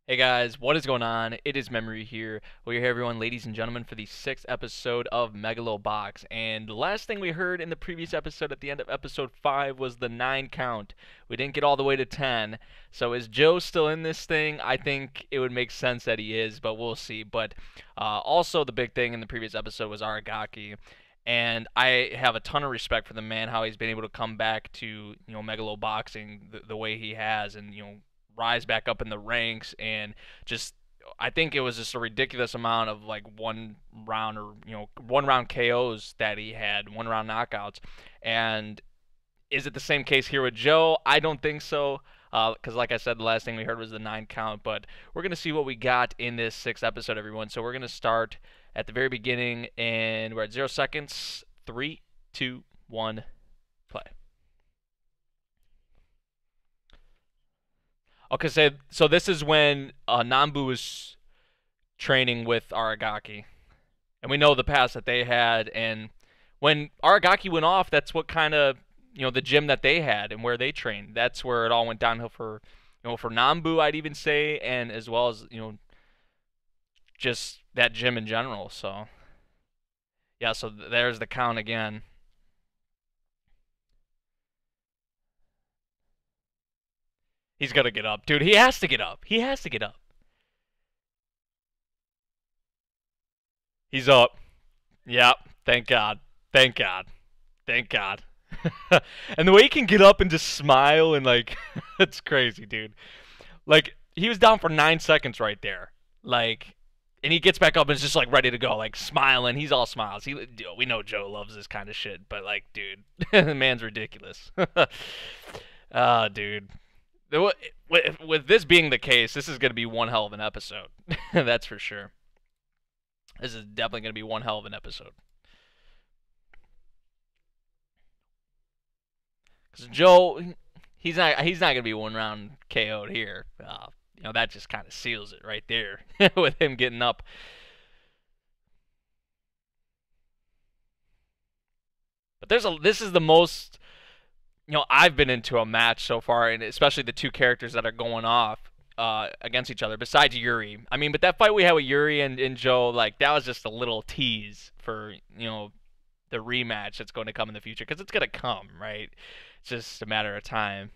Hey guys, what is going on? It is Memory here. We're here, everyone, ladies and gentlemen, for the 6th episode of Megalo Box. And the last thing we heard in the previous episode at the end of episode 5 was the 9 count. We didn't get all the way to 10. So is Joe still in this thing? I think it would make sense that he is, but we'll see. But also the big thing in the previous episode was Aragaki. And I have a ton of respect for the man, how he's been able to come back to, Megalo Boxing the way he has, and, rise back up in the ranks. And just I think it was just a ridiculous amount of like one round, or one round KOs that he had, one round knockouts. And is it the same case here with Joe? I don't think so, because like I said, the last thing we heard was the 9 count. But we're gonna see what we got in this 6th episode, everyone. So we're gonna start at the very beginning, and we're at 0 seconds. 3, 2, 1, play. Okay, so this is when Nambu was training with Aragaki. And we know the past that they had. And when Aragaki went off, that's what kind of, the gym that they had and where they trained. That's where it all went downhill for, for Nambu, I'd even say, and as well as, just that gym in general. So, yeah, so there's the count again. He's gonna get up. Dude, he has to get up. He has to get up. He's up. Yep. Thank God. Thank God. Thank God. And the way he can get up and just smile and like, it's crazy, dude. Like, he was down for 9 seconds right there. Like, and he gets back up and is just like ready to go, like smiling. He's all smiles. We know Joe loves this kind of shit, but like, dude, the man's ridiculous. Dude. With this being the case, this is going to be one hell of an episode. That's for sure. This is definitely going to be one hell of an episode. Because Joe, he's not going to be one round KO'd here. That just kind of seals it right there with him getting up. But this is the most I've been into a match so far, and especially the two characters that are going off against each other, besides Yuri. I mean, but that fight we had with Yuri and Joe, like, that was just a little tease for, the rematch that's going to come in the future, because it's going to come, right? It's just a matter of time.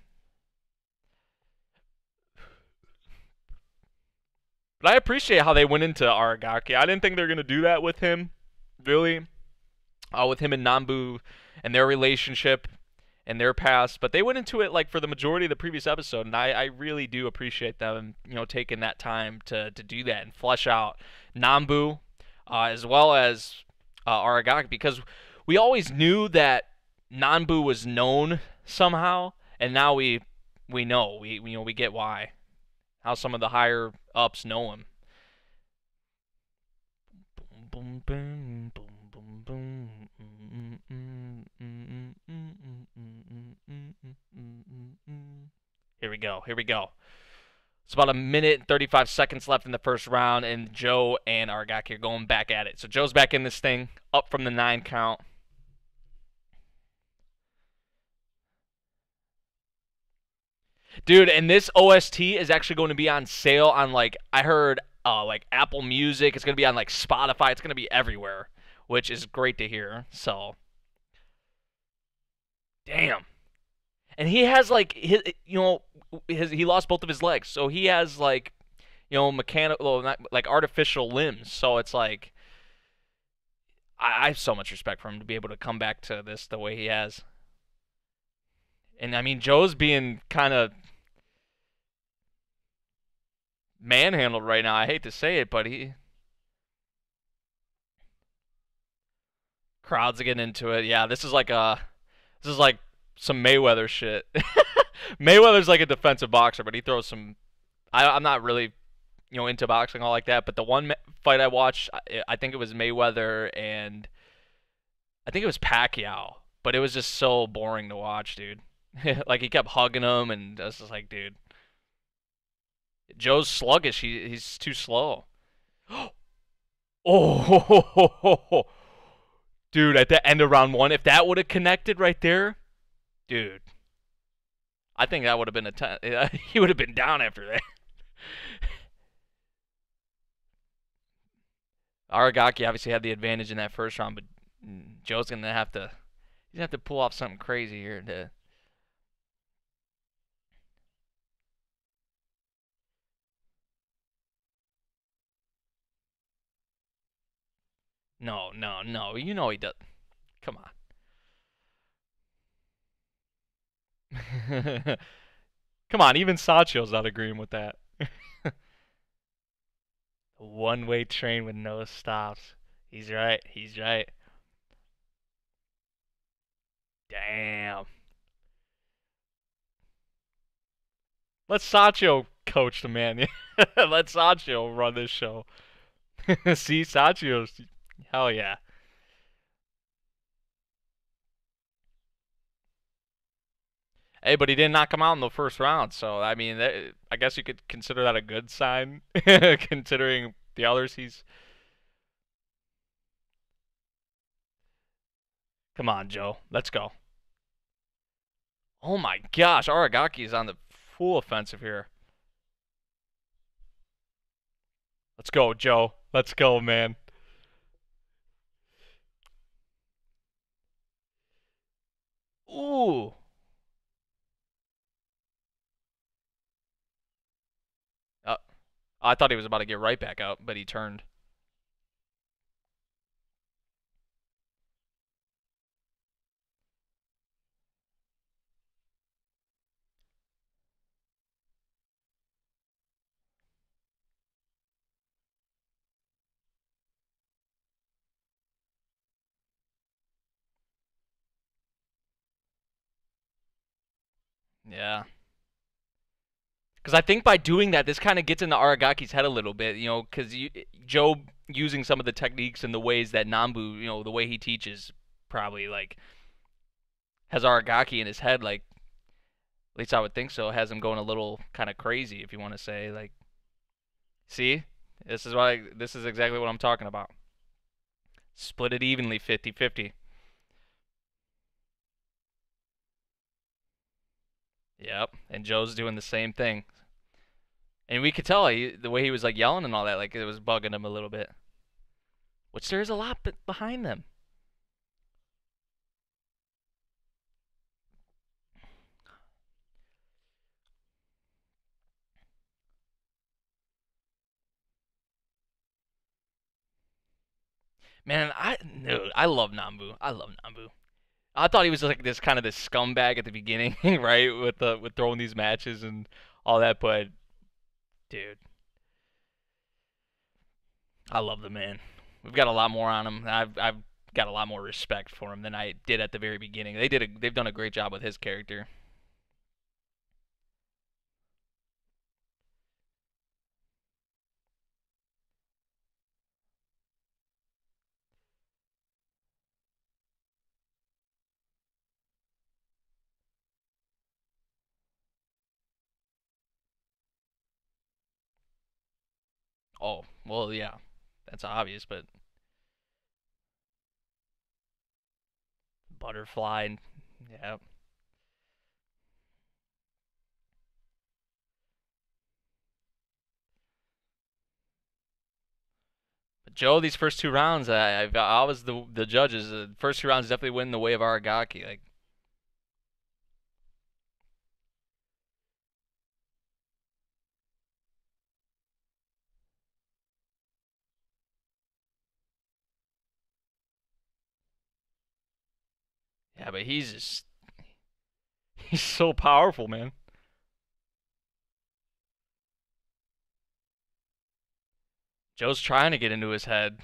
But I appreciate how they went into Aragaki. I didn't think they were going to do that with him, really. With him and Nambu and their relationship and their past, but they went into it like for the majority of the previous episode, and I really do appreciate them, taking that time to do that and flesh out Nambu, as well as Aragaki, because we always knew that Nambu was known somehow, and now we know we get why, how some of the higher ups know him. Boom, boom, boom, boom, boom. Here we go. Here we go. It's about 1 minute and 35 seconds left in the first round, and Joe and Aragaki are going back at it. So Joe's back in this thing, up from the 9 count. Dude, and this OST is actually going to be on sale on, like, I heard, like, Apple Music. It's going to be on, like, Spotify. It's going to be everywhere, which is great to hear. So, damn. And he has, like, he lost both of his legs, so he has, like, mechanical, not, like, artificial limbs. So it's like, I have so much respect for him to be able to come back to this the way he has. And I mean, Joe's being kind of manhandled right now. I hate to say it, but crowds are getting into it. Yeah, this is like some Mayweather shit. Mayweather's like a defensive boxer, but he throws some. I'm not really, into boxing all like that. But the one fight I watched, I think it was Mayweather and I think it was Pacquiao. But it was just so boring to watch, dude. Like, he kept hugging him, and I was just like, dude, Joe's sluggish. He's too slow. Oh, dude! At the end of round 1, if that would have connected right there, dude, I think that would have been a 10. He would have been down after that. Aragaki obviously had the advantage in that first round, but Joe's he's gonna have to pull off something crazy here to. No, no, no. You know he does. Come on. Come on, even Sachio's not agreeing with that. One-way train with no stops. He's right. He's right. Damn. Let Sachio coach the man. Let Sachio run this show. See, Sachio's. Hell yeah. Hey, but he didn't knock him out in the first round, so I mean, I guess you could consider that a good sign, considering the others he's. Come on, Joe. Let's go. Oh my gosh, Aragaki is on the full offensive here. Let's go, Joe. Let's go, man. Ooh. Uh, I thought he was about to get right back up, but he turned. Yeah. Because I think by doing that, this kind of gets into Aragaki's head a little bit, because Joe using some of the techniques and the ways that Nambu, the way he teaches, probably like has Aragaki in his head, like at least I would think so, has him going a little kind of crazy, if you want to say, like, see, this is exactly what I'm talking about. Split it evenly, 50-50. Yep, and Joe's doing the same thing. And we could tell the way he was like yelling and all that, like it was bugging him a little bit. Which there is a lot behind them. Man, I love Nambu. I love Nambu. I thought he was like this kind of this scumbag at the beginning, right? With throwing these matches and all that, but dude, I love the man. We've got a lot more on him. I've got a lot more respect for him than I did at the very beginning. They've done a great job with his character. Oh, well, yeah. That's obvious, but butterfly, yeah. But Joe, these first two rounds, I was the judges. The first two rounds definitely win the way of Aragaki. Like, yeah, but he's so powerful, man. Joe's trying to get into his head.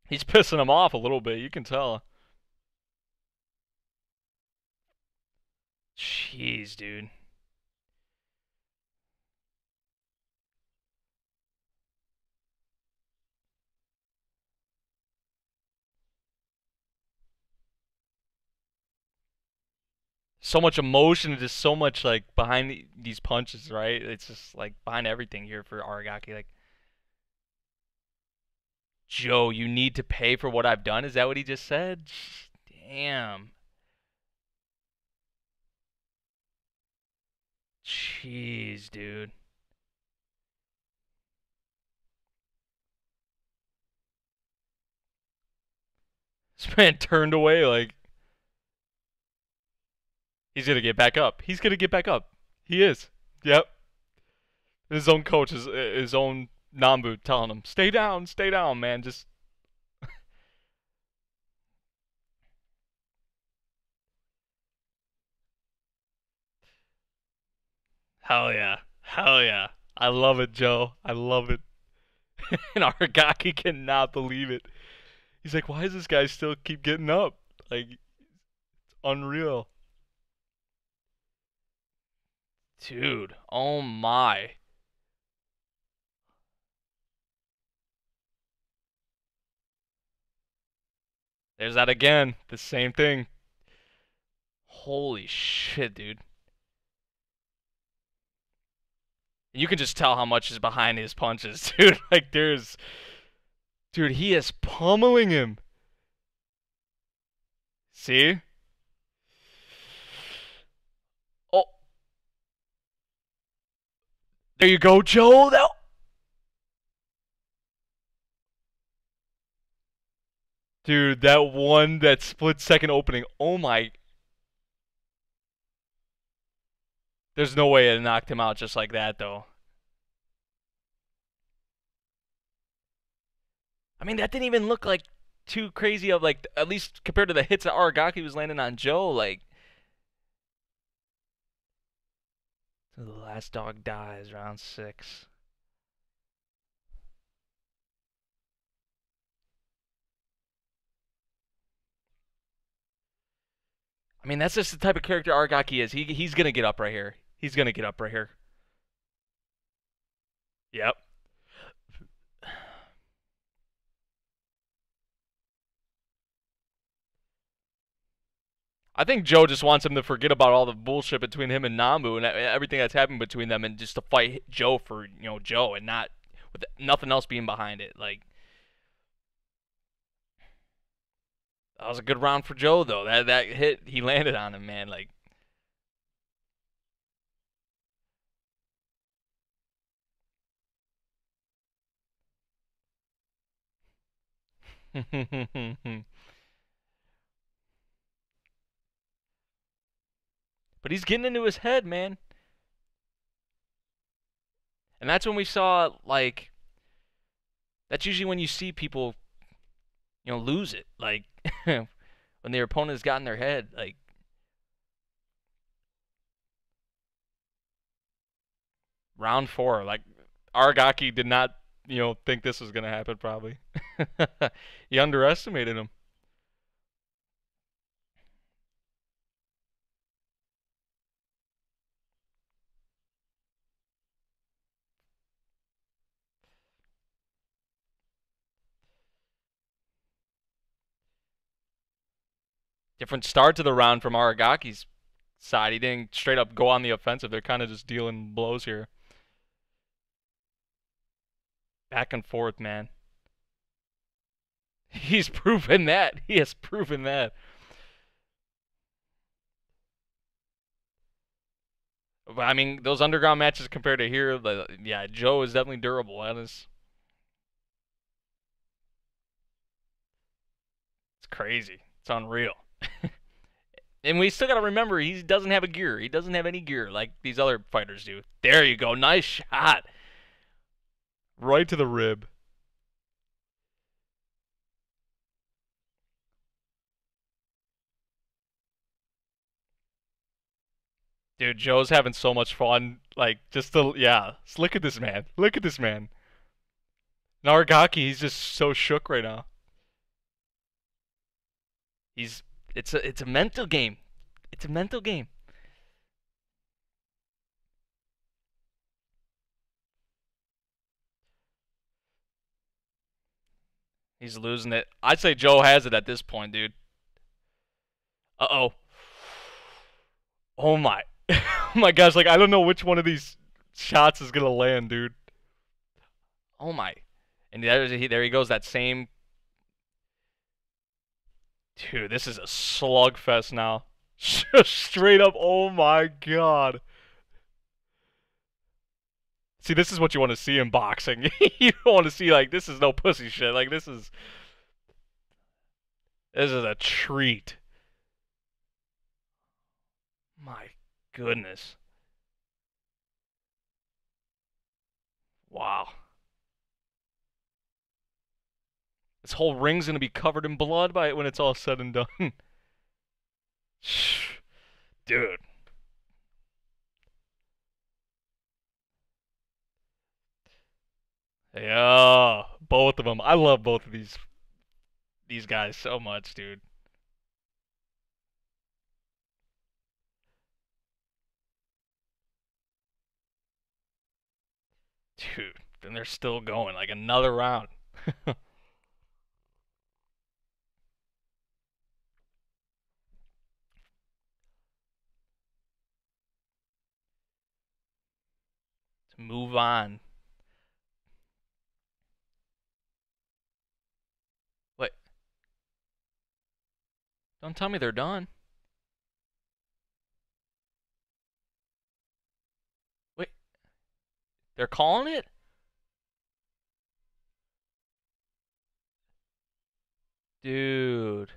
He's pissing him off a little bit. You can tell. Jeez, dude. So much emotion, just so much like behind these punches, right? It's just like behind everything here for Aragaki. Like, Joe, you need to pay for what I've done. Is that what he just said? Damn. Jeez, dude. This man turned away like he's gonna get back up. He's gonna get back up. He is. Yep. His own coach, his own Nambu telling him, stay down, man. Just hell yeah. Hell yeah. I love it, Joe. I love it. And Aragaki cannot believe it. He's like, why does this guy still keep getting up? Like, it's unreal. Dude, oh my. There's that again. The same thing. Holy shit, dude. You can just tell how much is behind his punches, dude. Like, there's... Dude, he is pummeling him. See? Oh. There you go, Joe. That... Dude, that split second opening. Oh my... There's no way it knocked him out just like that, though. I mean, that didn't even look like too crazy of like, at least compared to the hits that Aragaki was landing on Joe. Like, so the last dog dies, round 6. I mean, that's just the type of character Aragaki is. He's gonna get up right here. He's gonna get up right here. Yep. I think Joe just wants him to forget about all the bullshit between him and Nambu and everything that's happened between them, and just to fight Joe for Joe and not with nothing else being behind it. Like, that was a good round for Joe though. That hit he landed on him, man. Like. But he's getting into his head, man. And that's when we saw, like, that's usually when you see people, lose it. Like, when their opponent's got in their head. Like, round 4. Like, Aragaki did not, think this was going to happen, probably. He underestimated him. Different start to the round from Aragaki's side. He didn't straight up go on the offensive. They're kind of just dealing blows here. Back and forth, man. He's proven that. He has proven that. But, I mean, those underground matches compared to here, yeah, Joe is definitely durable. That is... It's crazy. It's unreal. And we still got to remember, he doesn't have a gear. He doesn't have any gear like these other fighters do. There you go. Nice shot. Right to the rib. Dude, Joe's having so much fun. Like, yeah. Just look at this man. Look at this man. Naragaki, he's just so shook right now. It's a mental game. It's a mental game. He's losing it. I'd say Joe has it at this point, dude. Uh-oh. Oh my. Oh my gosh, like I don't know which one of these shots is gonna land, dude. Oh my. And there he goes, that same... Dude, this is a slugfest now. Straight up, oh my god. See, this is what you want to see in boxing. You don't want to see, like, this is no pussy shit. Like, this is... This is a treat. My goodness. Wow. This whole ring's gonna be covered in blood by it when it's all said and done. Dude. Yeah, both of them. I love both of these guys so much, dude. Dude, and they're still going like another round. To move on. Wait, don't tell me they're done. Wait, they're calling it? Dude.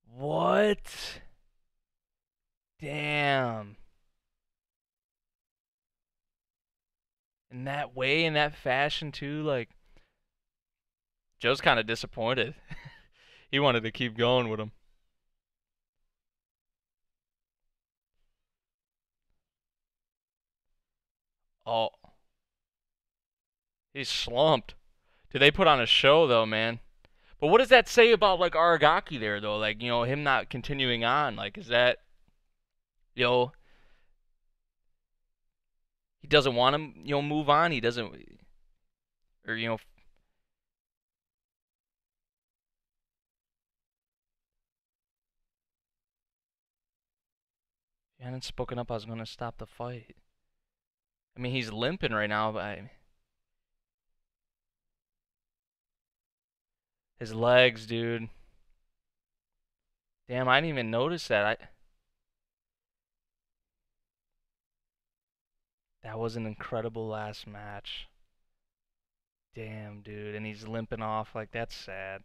What? Damn. In that way, in that fashion too, like Joe's kind of disappointed. He wanted to keep going with him. Oh, he's slumped. Dude, they put on a show though, man. But what does that say about like Aragaki there though? Like, him not continuing on. Like, is that you know he doesn't want to move on. He doesn't, or he hadn't spoken up. I was gonna stop the fight. I mean, he's limping right now, but his legs, dude. Damn, I didn't even notice that. That was an incredible last match. Damn, dude, and he's limping off like that's sad.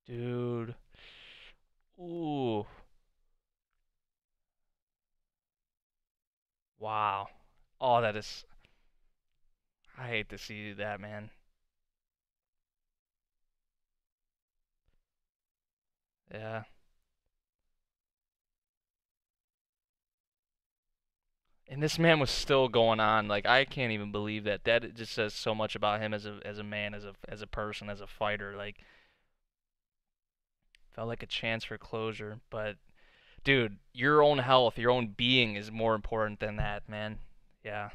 Dude. Ooh. Wow. Oh, that is. I hate to see that, man. Yeah. And this man was still going on. Like I can't even believe that. That just says so much about him as a man, as a person, as a fighter. Like felt like a chance for closure, but dude, your own health, your own being is more important than that, man. Yeah.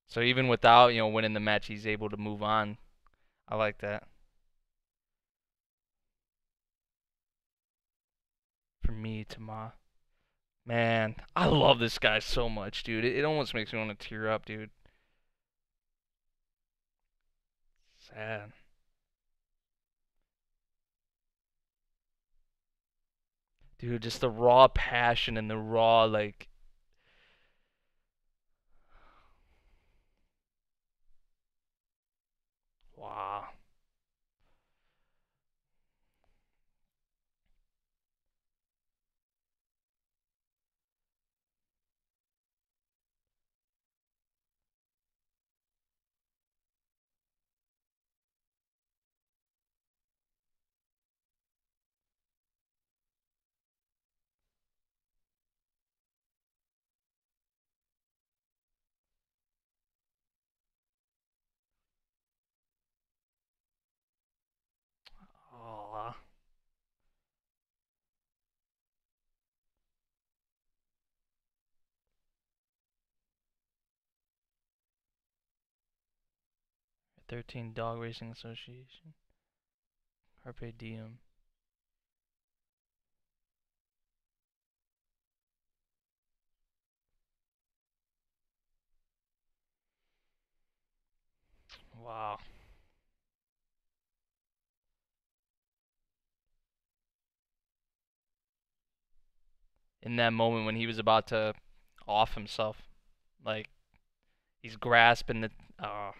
So even without, winning the match, he's able to move on. I like that. For me, Tama. Man, I love this guy so much, dude. It almost makes me want to tear up, dude. Sad. Dude, just the raw passion and the raw, like, wow. 13 Dog Racing Association. Carpe diem. Wow. In that moment when he was about to off himself, like he's grasping the. Oh,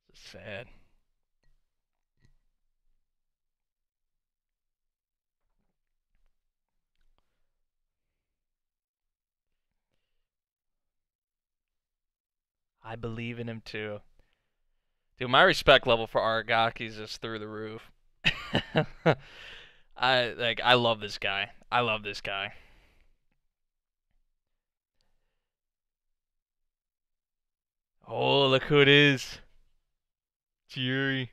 it's sad. I believe in him too. Dude, my respect level for Aragaki is just through the roof. I love this guy. I love this guy. Oh, look who it is. Yuri.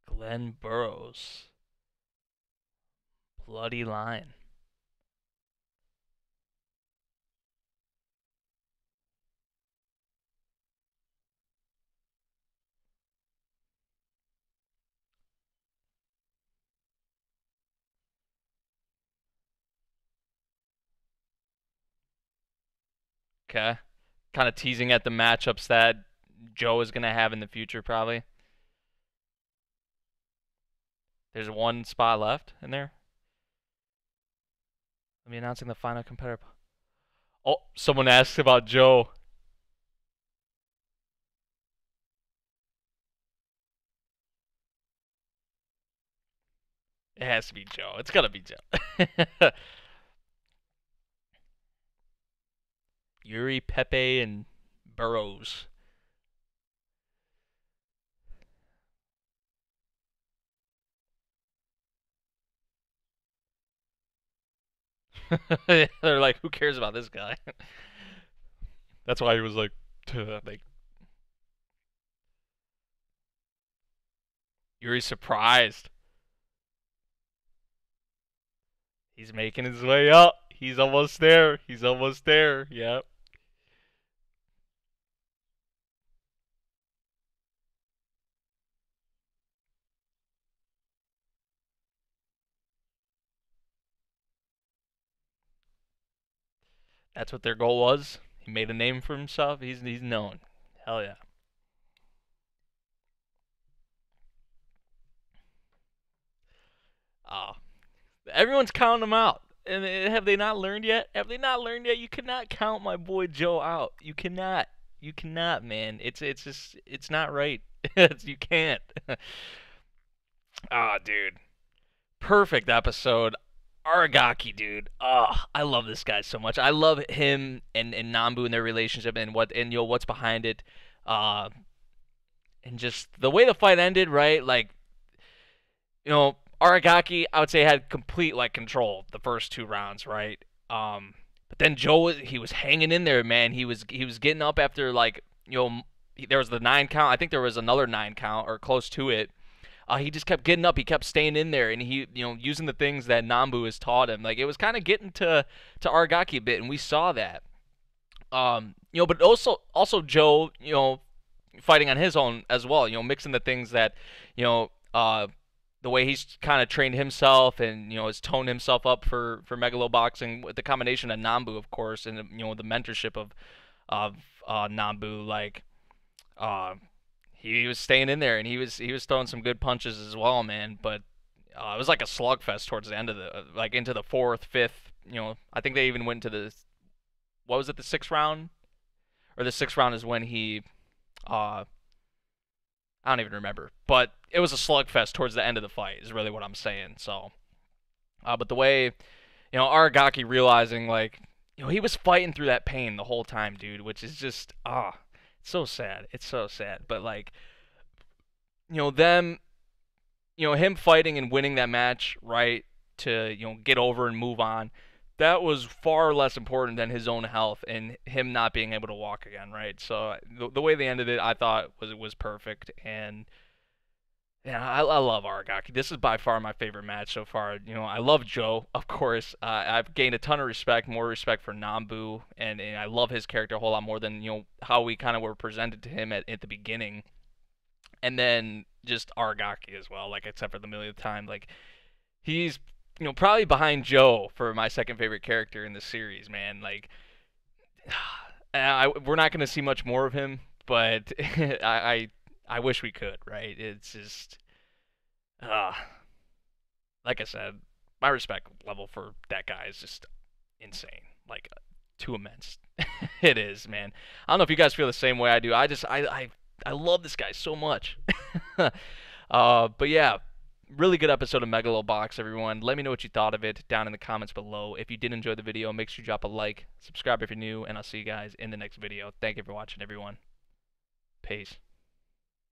Glenn Burrows. Bloody line. Okay. Kind of teasing at the matchups that Joe is going to have in the future, probably. There's one spot left in there. Let me announcing the final competitor. Oh, someone asked about Joe. It has to be Joe. It's gotta be Joe. Yuri, Pepe, and Burrows. They're like, who cares about this guy? That's why he was like Yuri's surprised. He's making his way up. He's almost there. He's almost there. Yep. That's what their goal was. He made a name for himself. He's known. Hell yeah. Oh, everyone's counting him out. And have they not learned yet? Have they not learned yet? You cannot count my boy Joe out. You cannot. You cannot, man. It's just it's not right. You can't. Ah, dude. Perfect episode. Aragaki, dude. Oh, I love this guy so much. I love him and Nambu and their relationship and what's behind it. Uh, and just the way the fight ended, right? Like, Aragaki, I would say had complete like control the first two rounds, right? But then Joe, he was hanging in there, man. He was getting up after like there was the 9 count. I think there was another 9 count or close to it. He just kept getting up. He kept staying in there, and he, using the things that Nambu has taught him. Like it was kind of getting to Aragaki a bit, and we saw that. But also Joe, fighting on his own as well. Mixing the things that, you know, uh, the way he's kind of trained himself and has toned himself up for Megalo boxing with the combination of Nambu, of course, and the mentorship of Nambu. Like, uh, he was staying in there and he was throwing some good punches as well, man. But it was like a slugfest towards the end of the like into the fourth, fifth. I think they even went to the what was it, the sixth round, or the sixth round is when he uh I don't even remember, but it was a slugfest towards the end of the fight is really what I'm saying. So, but the way Aragaki realizing like he was fighting through that pain the whole time, dude, which is just it's so sad. It's so sad. But like them, him fighting and winning that match, right, to get over and move on. that was far less important than his own health and him not being able to walk again, right? So the way they ended it, I thought was perfect, and yeah, I love Aragaki. This is by far my favorite match so far. You know, I love Joe, of course. I've gained a ton of respect, more respect for Nambu, and I love his character a whole lot more than how we kind of were presented to him at the beginning, and then just Aragaki as well. Like except for the millionth time, like he's probably behind Joe for my second favorite character in the series, man. Like we're not gonna see much more of him, but I wish we could, right? It's just, uh, like I said, my respect level for that guy is just insane, like too immense. It is, man. I don't know if you guys feel the same way I do. I love this guy so much. But yeah, really good episode of Megalo Box, everyone. Let me know what you thought of it down in the comments below. If you did enjoy the video, make sure you drop a like, subscribe if you're new, and I'll see you guys in the next video. Thank you for watching, everyone. Peace.